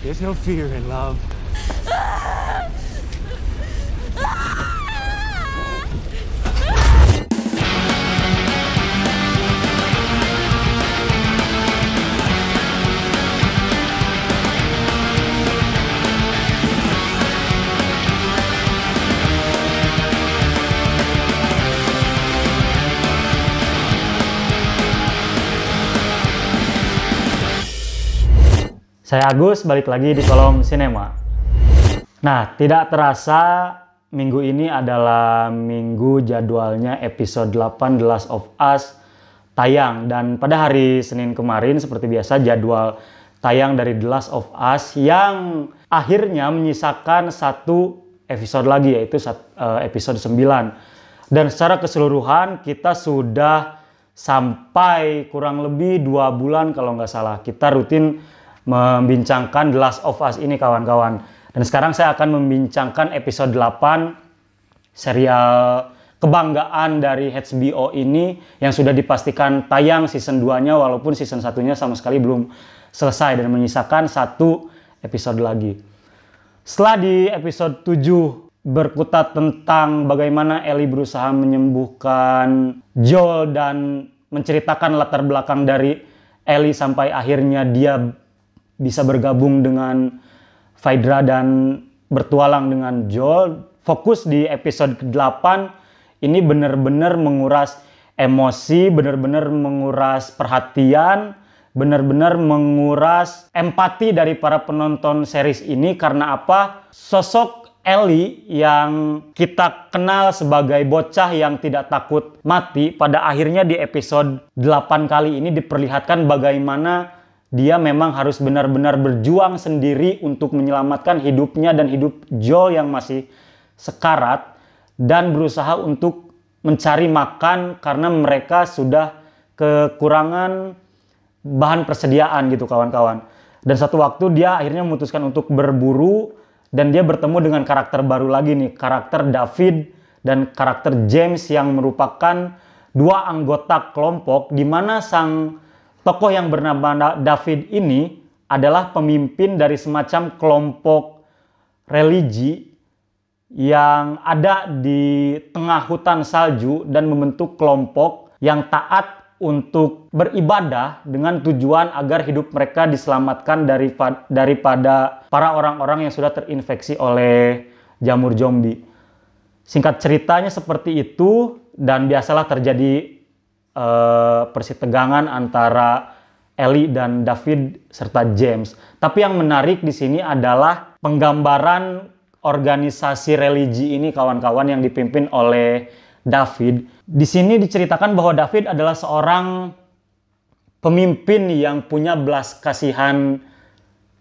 There's no fear in love. Saya Agus, balik lagi di Kolom Sinema. Nah, tidak terasa minggu ini adalah minggu jadwalnya episode 8 The Last of Us tayang. Dan pada hari Senin kemarin, seperti biasa, jadwal tayang dari The Last of Us yang akhirnya menyisakan satu episode lagi, yaitu episode 9. Dan secara keseluruhan kita sudah sampai kurang lebih 2 bulan kalau nggak salah. Kita rutin membincangkan The Last of Us ini, kawan-kawan. Dan sekarang saya akan membincangkan episode 8 serial kebanggaan dari HBO ini yang sudah dipastikan tayang season 2-nya, walaupun season 1-nya sama sekali belum selesai dan menyisakan satu episode lagi. Setelah di episode 7 berkutat tentang bagaimana Ellie berusaha menyembuhkan Joel dan menceritakan latar belakang dari Ellie sampai akhirnya dia bisa bergabung dengan Phaedra dan bertualang dengan Joel. Fokus di episode ke-8 ini benar-benar menguras emosi, benar-benar menguras perhatian, benar-benar menguras empati dari para penonton series ini. Karena apa? Sosok Ellie yang kita kenal sebagai bocah yang tidak takut mati, pada akhirnya di episode 8 kali ini diperlihatkan bagaimana dia memang harus benar-benar berjuang sendiri untuk menyelamatkan hidupnya dan hidup Joel yang masih sekarat, dan berusaha untuk mencari makan karena mereka sudah kekurangan bahan persediaan gitu, kawan-kawan. Dan satu waktu dia akhirnya memutuskan untuk berburu dan dia bertemu dengan karakter baru lagi nih, karakter David dan karakter James yang merupakan 2 anggota kelompok, di mana sang tokoh yang bernama David ini adalah pemimpin dari semacam kelompok religi yang ada di tengah hutan salju dan membentuk kelompok yang taat untuk beribadah dengan tujuan agar hidup mereka diselamatkan daripada para orang-orang yang sudah terinfeksi oleh jamur zombie. Singkat ceritanya seperti itu, dan biasalah terjadi persitegangan antara Ellie dan David serta James. Tapi yang menarik di sini adalah penggambaran organisasi religi ini, kawan-kawan, yang dipimpin oleh David. Di sini diceritakan bahwa David adalah seorang pemimpin yang punya belas kasihan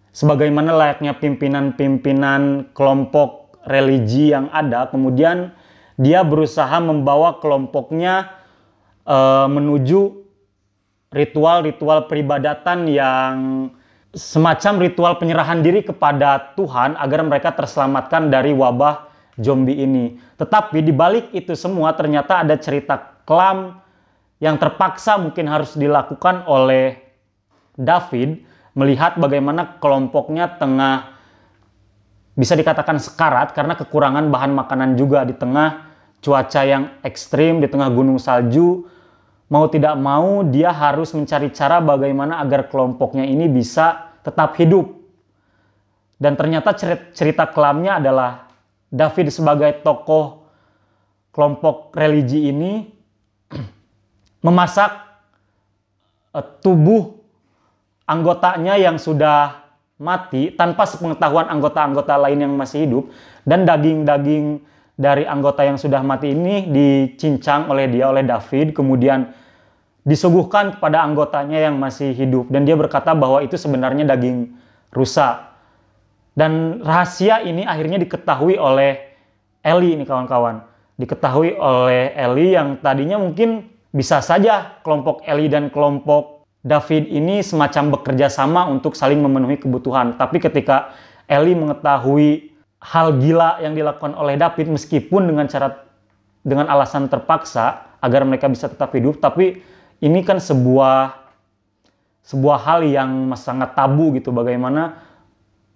sebagaimana layaknya pimpinan-pimpinan kelompok religi yang ada. Kemudian dia berusaha membawa kelompoknya menuju ritual-ritual peribadatan yang semacam ritual penyerahan diri kepada Tuhan agar mereka terselamatkan dari wabah zombie ini. Tetapi di balik itu semua ternyata ada cerita kelam yang terpaksa mungkin harus dilakukan oleh David melihat bagaimana kelompoknya tengah bisa dikatakan sekarat karena kekurangan bahan makanan juga di tengah cuaca yang ekstrim, di tengah gunung salju. Mau tidak mau dia harus mencari cara bagaimana agar kelompoknya ini bisa tetap hidup. Dan ternyata cerita kelamnya adalah David sebagai tokoh kelompok religi ini memasak tubuh anggotanya yang sudah mati tanpa sepengetahuan anggota-anggota lain yang masih hidup. Dan daging-daging dari anggota yang sudah mati ini dicincang oleh David, kemudian disuguhkan kepada anggotanya yang masih hidup. Dan dia berkata bahwa itu sebenarnya daging rusa. Dan rahasia ini akhirnya diketahui oleh Ellie ini, kawan-kawan. Diketahui oleh Ellie yang tadinya mungkin bisa saja kelompok Ellie dan kelompok David ini semacam bekerja sama untuk saling memenuhi kebutuhan. Tapi ketika Ellie mengetahui hal gila yang dilakukan oleh David, meskipun dengan alasan terpaksa agar mereka bisa tetap hidup, tapi ini kan sebuah hal yang sangat tabu gitu, bagaimana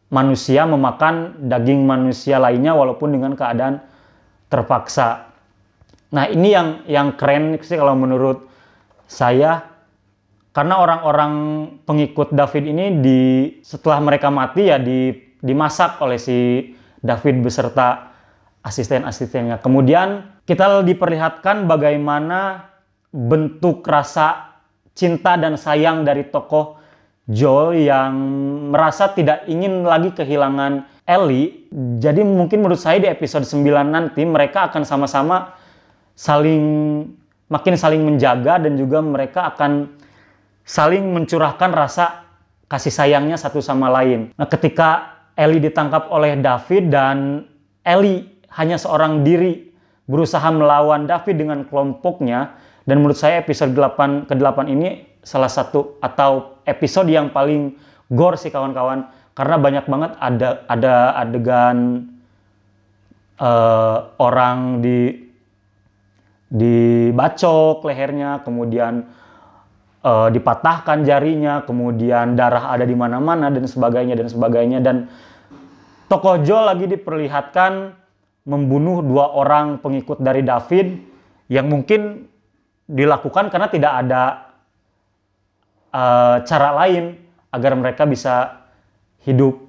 manusia memakan daging manusia lainnya walaupun dengan keadaan terpaksa. Nah, ini yang keren sih kalau menurut saya, karena orang-orang pengikut David ini setelah mereka mati ya dimasak oleh si David beserta asisten-asistennya. Kemudian kita diperlihatkan bagaimana bentuk rasa cinta dan sayang dari tokoh Joel yang merasa tidak ingin lagi kehilangan Ellie. Jadi mungkin menurut saya di episode 9 nanti mereka akan sama-sama makin saling menjaga, dan juga mereka akan saling mencurahkan rasa kasih sayangnya satu sama lain. Nah, ketika Ellie ditangkap oleh David dan Ellie hanya seorang diri berusaha melawan David dengan kelompoknya, dan menurut saya episode ke-8 ini salah satu atau episode yang paling gore sih kawan-kawan, karena banyak banget ada adegan orang dibacok lehernya, kemudian dipatahkan jarinya, kemudian darah ada di mana-mana dan sebagainya. Dan tokoh Joel lagi diperlihatkan membunuh 2 orang pengikut dari David yang mungkin dilakukan karena tidak ada cara lain agar mereka bisa hidup.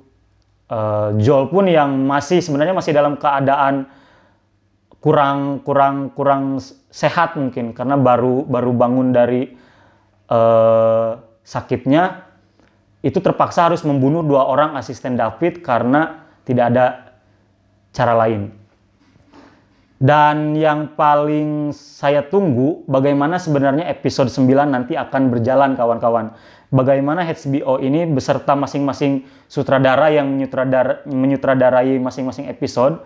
Joel pun yang sebenarnya masih dalam keadaan kurang sehat mungkin karena baru bangun dari sakitnya, itu terpaksa harus membunuh 2 orang asisten David karena tidak ada cara lain. Dan yang paling saya tunggu, bagaimana sebenarnya episode 9 nanti akan berjalan kawan-kawan. Bagaimana HBO ini beserta masing-masing sutradara yang menyutradarai masing-masing episode,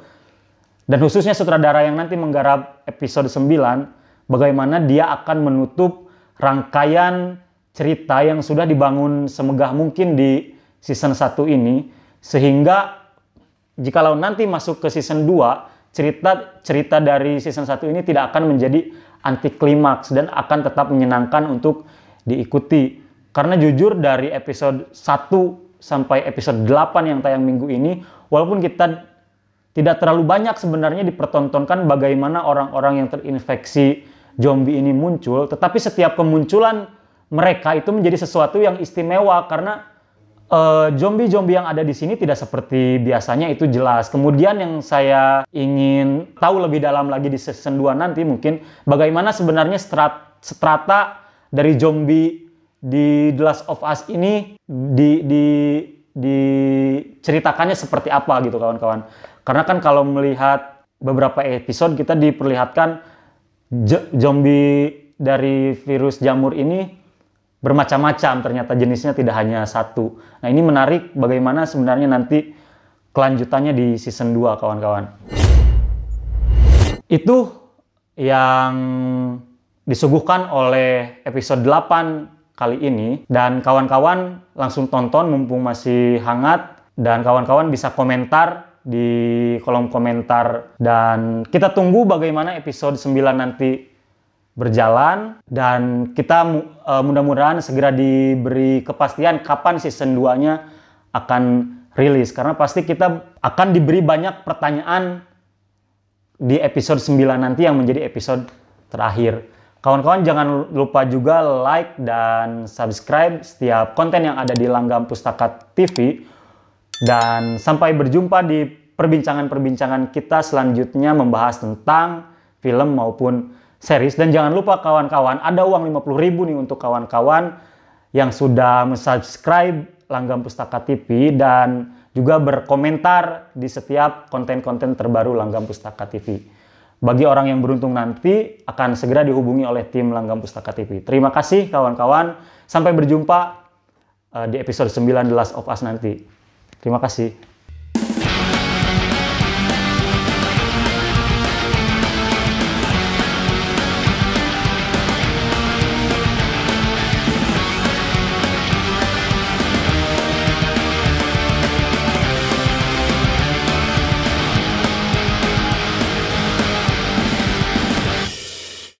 dan khususnya sutradara yang nanti menggarap episode 9, bagaimana dia akan menutup rangkaian cerita yang sudah dibangun semegah mungkin di season 1 ini, sehingga jikalau nanti masuk ke season 2, cerita dari season 1 ini tidak akan menjadi anti klimaks dan akan tetap menyenangkan untuk diikuti. Karena jujur dari episode 1 sampai episode 8 yang tayang minggu ini, walaupun kita tidak terlalu banyak sebenarnya dipertontonkan bagaimana orang-orang yang terinfeksi zombie ini muncul, tetapi setiap kemunculan mereka itu menjadi sesuatu yang istimewa karena zombie-zombie yang ada di sini tidak seperti biasanya, itu jelas. Kemudian yang saya ingin tahu lebih dalam lagi di season 2 nanti mungkin bagaimana sebenarnya strata dari zombie di The Last of Us ini diceritakannya seperti apa gitu kawan-kawan. Karena kan kalau melihat beberapa episode kita diperlihatkan zombie dari virus jamur ini bermacam-macam, ternyata jenisnya tidak hanya satu. Nah, ini menarik bagaimana sebenarnya nanti kelanjutannya di season 2 kawan-kawan. Itu yang disuguhkan oleh episode 8 kali ini, dan kawan-kawan langsung tonton mumpung masih hangat, dan kawan-kawan bisa komentar di kolom komentar, dan kita tunggu bagaimana episode 9 nanti berjalan, dan kita mudah-mudahan segera diberi kepastian kapan season 2-nya akan rilis, karena pasti kita akan diberi banyak pertanyaan di episode 9 nanti yang menjadi episode terakhir. Kawan-kawan jangan lupa juga like dan subscribe setiap konten yang ada di Langgam Pustaka TV, dan sampai berjumpa di perbincangan-perbincangan kita selanjutnya membahas tentang film maupun series. Dan jangan lupa kawan-kawan, ada uang 50.000 nih untuk kawan-kawan yang sudah subscribe Langgam Pustaka TV dan juga berkomentar di setiap konten-konten terbaru Langgam Pustaka TV. Bagi orang yang beruntung nanti akan segera dihubungi oleh tim Langgam Pustaka TV. Terima kasih kawan-kawan, sampai berjumpa di episode 9 The Last of Us nanti. Terima kasih.